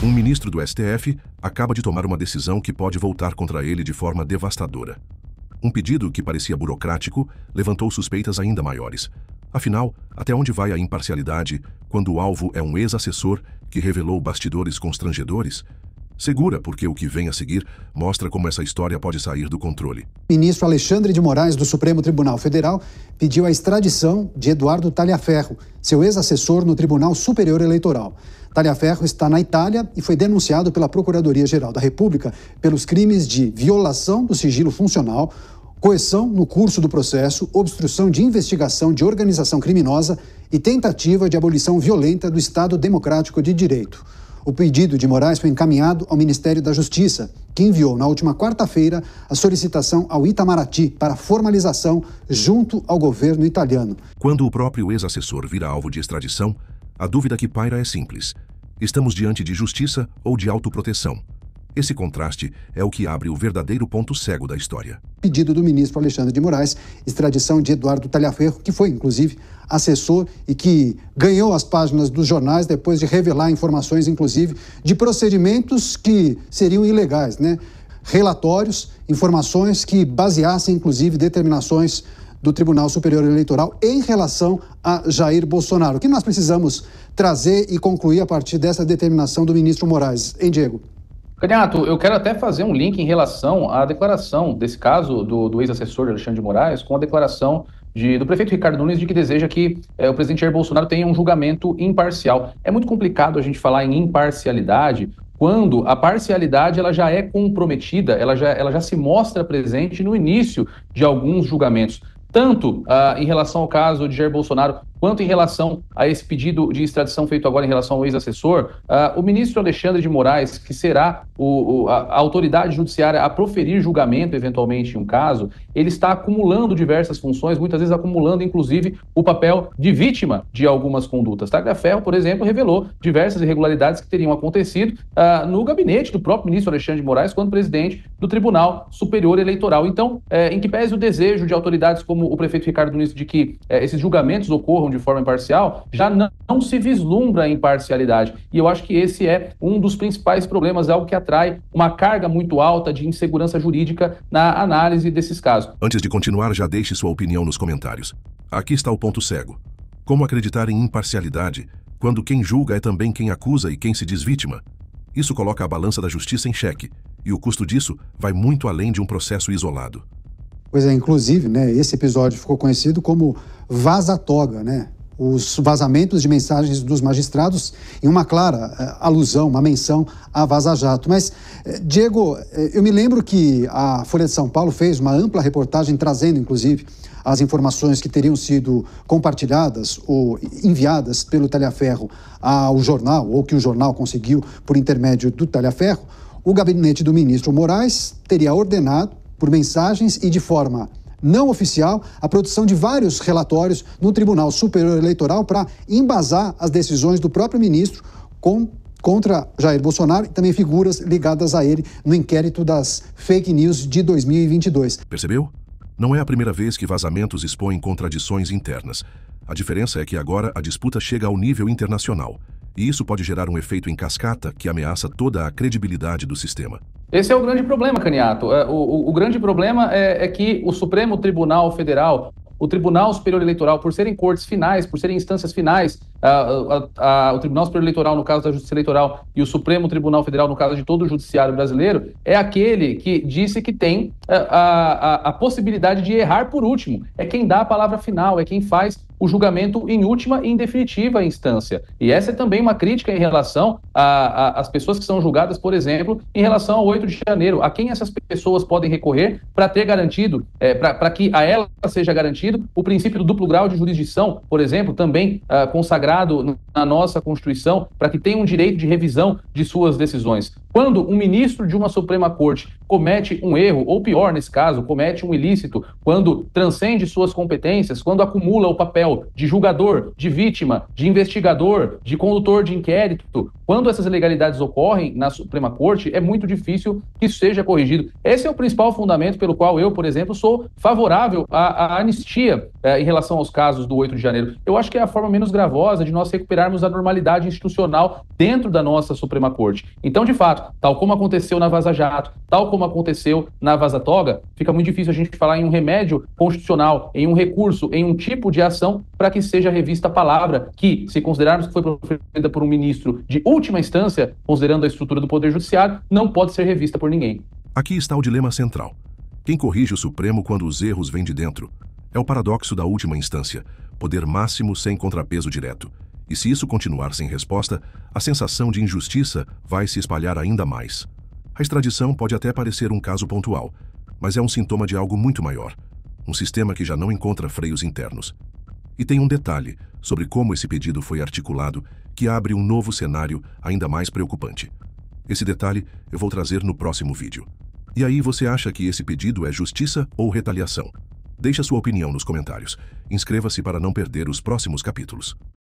Um ministro do STF acaba de tomar uma decisão que pode voltar contra ele de forma devastadora. Um pedido que parecia burocrático levantou suspeitas ainda maiores. Afinal, até onde vai a imparcialidade quando o alvo é um ex-assessor que revelou bastidores constrangedores? Segura, porque o que vem a seguir mostra como essa história pode sair do controle. O ministro Alexandre de Moraes, do Supremo Tribunal Federal, pediu a extradição de Eduardo Talhaferro, seu ex-assessor no Tribunal Superior Eleitoral. Talhaferro está na Itália e foi denunciado pela Procuradoria-Geral da República pelos crimes de violação do sigilo funcional, coerção no curso do processo, obstrução de investigação de organização criminosa e tentativa de abolição violenta do Estado Democrático de Direito. O pedido de Moraes foi encaminhado ao Ministério da Justiça, que enviou na última quarta-feira a solicitação ao Itamaraty para formalização junto ao governo italiano. Quando o próprio ex-assessor vira alvo de extradição, a dúvida que paira é simples. Estamos diante de justiça ou de autoproteção? Esse contraste é o que abre o verdadeiro ponto cego da história. Pedido do ministro Alexandre de Moraes, extradição de Eduardo Talhaferro, que foi, inclusive, assessor e que ganhou as páginas dos jornais depois de revelar informações, inclusive, de procedimentos que seriam ilegais, né? Relatórios, informações que baseassem, inclusive, determinações do Tribunal Superior Eleitoral em relação a Jair Bolsonaro. O que nós precisamos trazer e concluir a partir dessa determinação do ministro Moraes, hein, Diego? Caniato, eu quero até fazer um link em relação à declaração desse caso do ex-assessor Alexandre de Moraes com a declaração do prefeito Ricardo Nunes de que deseja que o presidente Jair Bolsonaro tenha um julgamento imparcial. É muito complicado a gente falar em imparcialidade quando a parcialidade ela já é comprometida, ela já se mostra presente no início de alguns julgamentos. Tanto em relação ao caso de Jair Bolsonaro, quanto em relação a esse pedido de extradição feito agora em relação ao ex-assessor, o ministro Alexandre de Moraes, que será a autoridade judiciária a proferir julgamento eventualmente em um caso, ele está acumulando diversas funções, muitas vezes acumulando inclusive o papel de vítima de algumas condutas. Talhaferro, por exemplo, revelou diversas irregularidades que teriam acontecido no gabinete do próprio ministro Alexandre de Moraes quando presidente do Tribunal Superior Eleitoral. Então, em que pese o desejo de autoridades como o prefeito Ricardo Nunes de que esses julgamentos ocorram de forma imparcial, já não se vislumbra a imparcialidade. E eu acho que esse é um dos principais problemas, algo que atrai uma carga muito alta de insegurança jurídica na análise desses casos. Antes de continuar, já deixe sua opinião nos comentários. Aqui está o ponto cego. Como acreditar em imparcialidade quando quem julga é também quem acusa e quem se diz vítima? Isso coloca a balança da justiça em xeque, e o custo disso vai muito além de um processo isolado. Pois é, inclusive, né, esse episódio ficou conhecido como vaza-toga, né? Os vazamentos de mensagens dos magistrados em uma clara alusão, uma menção a Vaza Jato. Mas, Diego, eu me lembro que a Folha de São Paulo fez uma ampla reportagem trazendo, inclusive, as informações que teriam sido compartilhadas ou enviadas pelo Talhaferro ao jornal, ou que o jornal conseguiu por intermédio do Talhaferro. O gabinete do ministro Moraes teria ordenado, por mensagens e de forma não oficial, a produção de vários relatórios no Tribunal Superior Eleitoral para embasar as decisões do próprio ministro contra Jair Bolsonaro e também figuras ligadas a ele no inquérito das fake news de 2022. Percebeu? Não é a primeira vez que vazamentos expõem contradições internas. A diferença é que agora a disputa chega ao nível internacional. E isso pode gerar um efeito em cascata que ameaça toda a credibilidade do sistema. Esse é o grande problema, Caniato. O grande problema é que o Supremo Tribunal Federal, o Tribunal Superior Eleitoral, por serem cortes finais, por serem instâncias finais, o Tribunal Superior Eleitoral, no caso da Justiça Eleitoral, e o Supremo Tribunal Federal, no caso de todo o Judiciário brasileiro, é aquele que disse que tem a possibilidade de errar por último. É quem dá a palavra final, é quem faz o julgamento em última e em definitiva instância. E essa é também uma crítica em relação às pessoas que são julgadas, por exemplo, em relação ao 8 de janeiro. A quem essas pessoas podem recorrer para ter garantido, para que a ela seja garantido o princípio do duplo grau de jurisdição, por exemplo, também consagrado na nossa Constituição, para que tenha um direito de revisão de suas decisões. Quando um ministro de uma Suprema Corte comete um erro, ou pior nesse caso, comete um ilícito, quando transcende suas competências, quando acumula o papel papel de julgador, de vítima, de investigador, de condutor de inquérito. Quando essas ilegalidades ocorrem na Suprema Corte, é muito difícil que isso seja corrigido. Esse é o principal fundamento pelo qual eu, por exemplo, sou favorável à anistia em relação aos casos do 8 de janeiro. Eu acho que é a forma menos gravosa de nós recuperarmos a normalidade institucional dentro da nossa Suprema Corte. Então, de fato, tal como aconteceu na Vaza Jato, tal como aconteceu na Vaza Toga, fica muito difícil a gente falar em um remédio constitucional, em um recurso, em um tipo de ação para que seja revista a palavra que, se considerarmos que foi proferida por um ministro de última instância, considerando a estrutura do Poder Judiciário, não pode ser revista por ninguém. Aqui está o dilema central. Quem corrige o Supremo quando os erros vêm de dentro? É o paradoxo da última instância, poder máximo sem contrapeso direto. E se isso continuar sem resposta, a sensação de injustiça vai se espalhar ainda mais. A extradição pode até parecer um caso pontual, mas é um sintoma de algo muito maior. Um sistema que já não encontra freios internos. E tem um detalhe sobre como esse pedido foi articulado que abre um novo cenário ainda mais preocupante. Esse detalhe eu vou trazer no próximo vídeo. E aí, você acha que esse pedido é justiça ou retaliação? Deixe a sua opinião nos comentários. Inscreva-se para não perder os próximos capítulos.